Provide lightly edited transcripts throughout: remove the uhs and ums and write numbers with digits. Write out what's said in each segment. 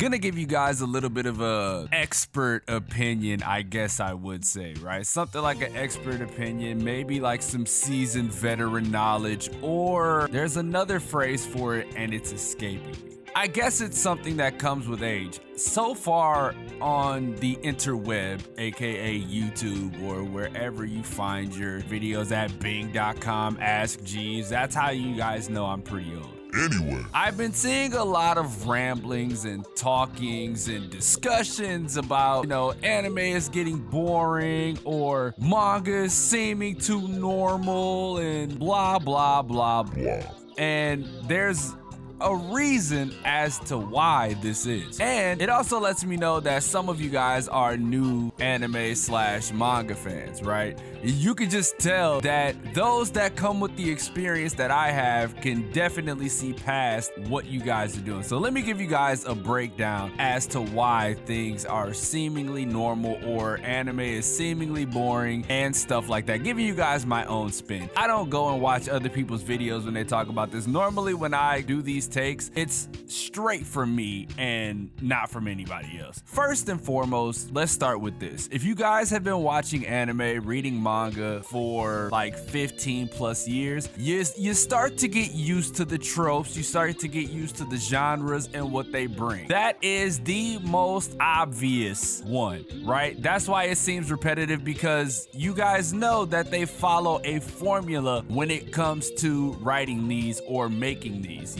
Gonna give you guys a little bit of a expert opinion, I guess I would say, right? Something like an expert opinion, maybe like some seasoned veteran knowledge, or there's another phrase for it and it's escaping me. I guess it's something that comes with age. So far on the interweb, aka YouTube, or wherever you find your videos at bing.com, Ask Jeeves, that's how you guys know I'm pretty old. Anyway, I've been seeing a lot of ramblings and talkings and discussions about, anime is getting boring or manga is seeming too normal and blah, blah, blah, blah. And there's a reason as to why this is. And it also lets me know that some of you guys are new anime/manga fans, right? You can just tell that those that come with the experience that I have can definitely see past what you guys are doing. So let me give you guys a breakdown as to why things are seemingly normal or anime is seemingly boring and stuff like that. Giving you guys my own spin. I don't go and watch other people's videos when they talk about this. Normally when I do these takes, it's straight from me and not from anybody else. First and foremost, let's start with this. If you guys have been watching anime, reading manga for like 15 plus years, you start to get used to the tropes, you start to get used to the genres and what they bring. That is the most obvious one, right? That's why it seems repetitive, because you guys know that they follow a formula when it comes to writing these or making these,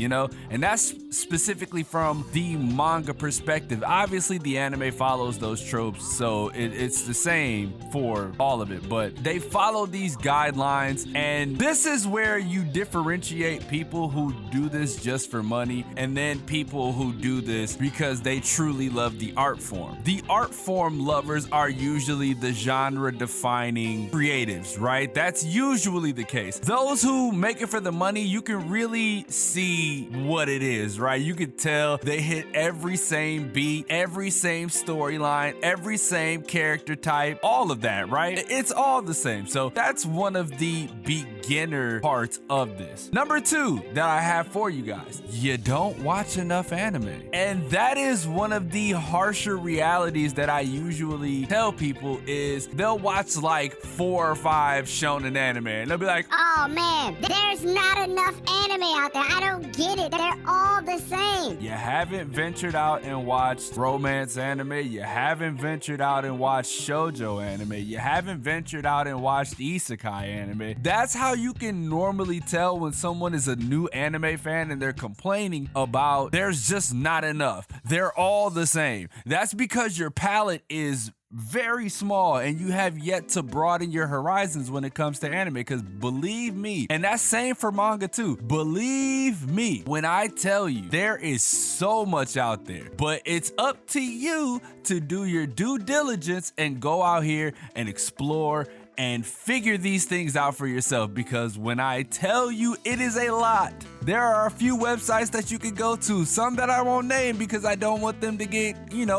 and that's specifically from the manga perspective. Obviously the anime follows those tropes, so it's the same for all of it, but they follow these guidelines, and this is where you differentiate people who do this just for money and then people who do this because they truly love the art form. The art form lovers are usually the genre defining creatives, right? That's usually the case. Those who make it for the money, you can really see what it is, right? You can tell they hit every same beat, every same storyline, every same character type, all of that, right? It's all the same. So that's one of the beginner parts of this. Number two that I have for you guys, you don't watch enough anime. And that is one of the harsher realities that I usually tell people is they'll watch like 4 or 5 shonen anime and they'll be like, oh man, there's not enough anime out there. I don't get it. They're all the same. You haven't ventured out and watched romance anime. You haven't ventured out and watched shoujo anime. You haven't ventured out and watched isekai anime. That's how you can normally tell when someone is a new anime fan and they're complaining about there's just not enough. They're all the same. That's because your palette is very small and you have yet to broaden your horizons when it comes to anime, because believe me, and that's same for manga too, believe me when I tell you there is so much out there, but it's up to you to do your due diligence and go out here and explore and figure these things out for yourself, because when I tell you it is a lot, there are a few websites that you can go to, some that I won't name because I don't want them to get,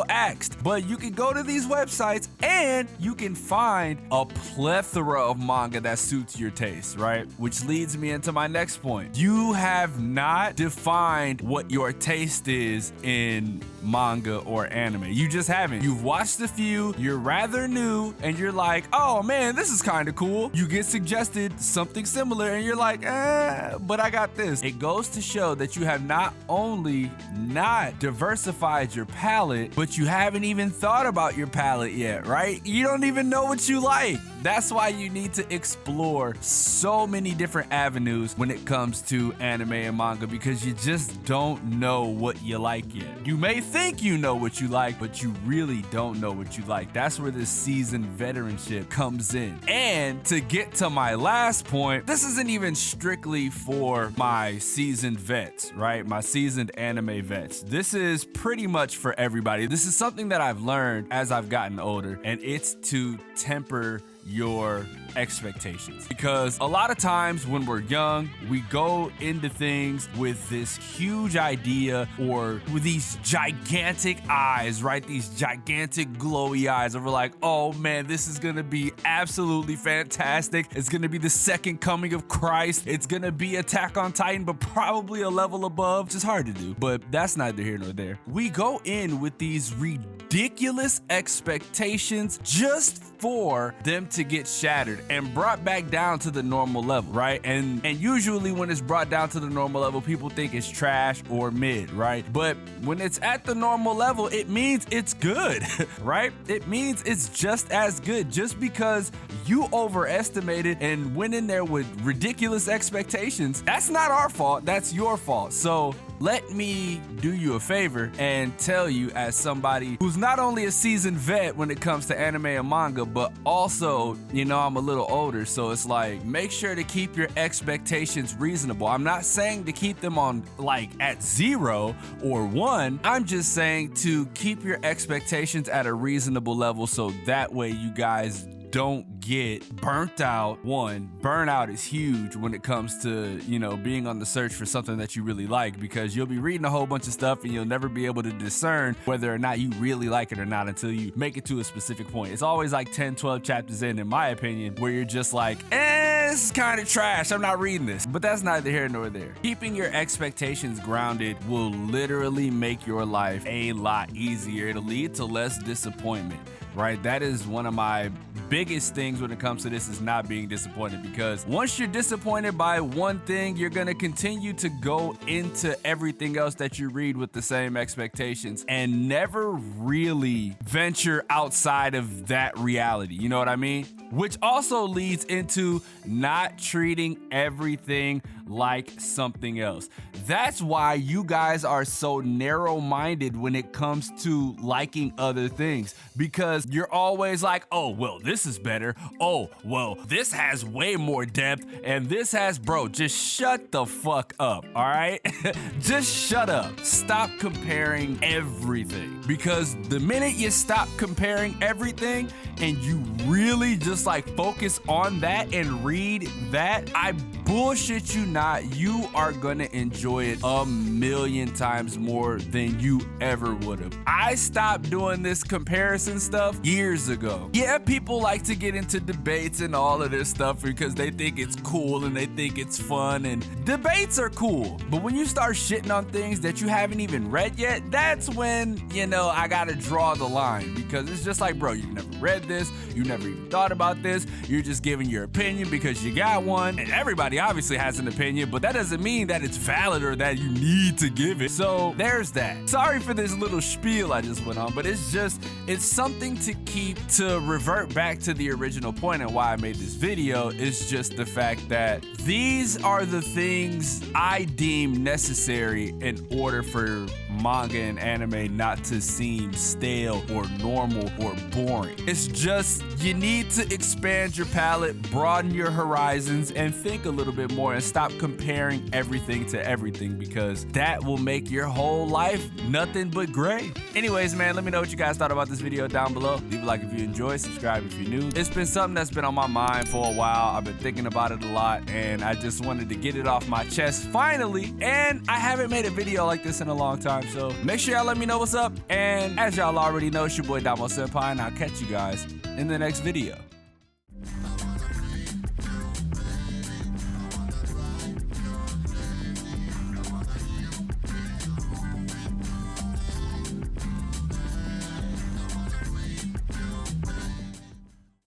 axed, but you can go to these websites and you can find a plethora of manga that suits your taste, right? Which leads me into my next point. You have not defined what your taste is in manga or anime. You just haven't. You've watched a few, you're rather new, and you're like, oh man, this is kind of cool. You get suggested something similar and you're like, but I got this. It goes to show that you have not only not diversified your palette, but you haven't even thought about your palette yet, right? You don't even know what you like. That's why you need to explore so many different avenues when it comes to anime and manga, because you just don't know what you like yet. You may think you know what you like, but you really don't know what you like. That's where this seasoned veteranship comes in. And to get to my last point, this isn't even strictly for my seasoned vets, right? My seasoned anime vets. This is pretty much for everybody. This is something that I've learned as I've gotten older, and it's to temper your expectations, because a lot of times when we're young, we go into things with this huge idea or with these gigantic eyes, right? These gigantic glowy eyes, and we're like, oh man, this is gonna be absolutely fantastic. It's gonna be the second coming of Christ. It's gonna be Attack on Titan, but probably a level above, which is hard to do, but that's neither here nor there. We go in with these ridiculous expectations just for them to get shattered and brought back down to the normal level, right? And usually when it's brought down to the normal level, people think it's trash or mid, right? But when it's at the normal level, it means it's good, right? It means it's just as good. Just because you overestimated and went in there with ridiculous expectations, that's not our fault, that's your fault. So let me do you a favor and tell you, as somebody who's not only a seasoned vet when it comes to anime and manga, but also, you know, I'm a little older, so it's like, make sure to keep your expectations reasonable. I'm not saying to keep them on like at 0 or 1. I'm just saying to keep your expectations at a reasonable level, so that way you guys don't get burnt out. One, burnout is huge when it comes to, you know, being on the search for something that you really like, because you'll be reading a whole bunch of stuff and you'll never be able to discern whether or not you really like it or not until you make it to a specific point. It's always like 10, 12 chapters in my opinion, where you're just like, this is kind of trash, I'm not reading this. But that's neither here nor there. Keeping your expectations grounded will literally make your life a lot easier. It'll lead to less disappointment, right? That is one of my biggest things when it comes to this, is not being disappointed, because once you're disappointed by one thing, you're going to continue to go into everything else that you read with the same expectations and never really venture outside of that reality. You know what I mean? Which also leads into not treating everything like something else. That's why you guys are so narrow-minded when it comes to liking other things, because you're always like, oh, well, this is better. Oh, well, this has way more depth, and this has, bro, just shut the fuck up, all right? Just shut up. Stop comparing everything, because the minute you stop comparing everything and you really just like focus on that and read that, I bullshit you not, you are gonna enjoy it a million times more than you ever would have. I stopped doing this comparison stuff years ago. Yeah, people like to get into debates and all of this stuff because they think it's cool and they think it's fun, and debates are cool. But when you start shitting on things that you haven't even read yet, that's when, you know, I gotta draw the line, because it's just like, bro, you've never read this, you never even thought about this, you're just giving your opinion because you got one, and everybody obviously has an opinion, but that doesn't mean that it's valid or that you need to give it. So there's that. Sorry for this little spiel I just went on, but it's something to keep, to revert back to the original point and why I made this video. Is just the fact that these are the things I deem necessary in order for manga and anime not to seem stale or normal or boring. It's just, you need to expand your palette, broaden your horizons, and think a little bit more, and stop comparing everything to everything, because that will make your whole life nothing but gray. Anyways, man, let me know what you guys thought about this video down below. Leave a like if you enjoyed, subscribe if you're new. It's been something that's been on my mind for a while. I've been thinking about it a lot, and I just wanted to get it off my chest finally, and I haven't made a video like this in a long time, so make sure y'all let me know what's up. And as y'all already know, it's your boy DomoSenpai, and I'll catch you guys in the next video.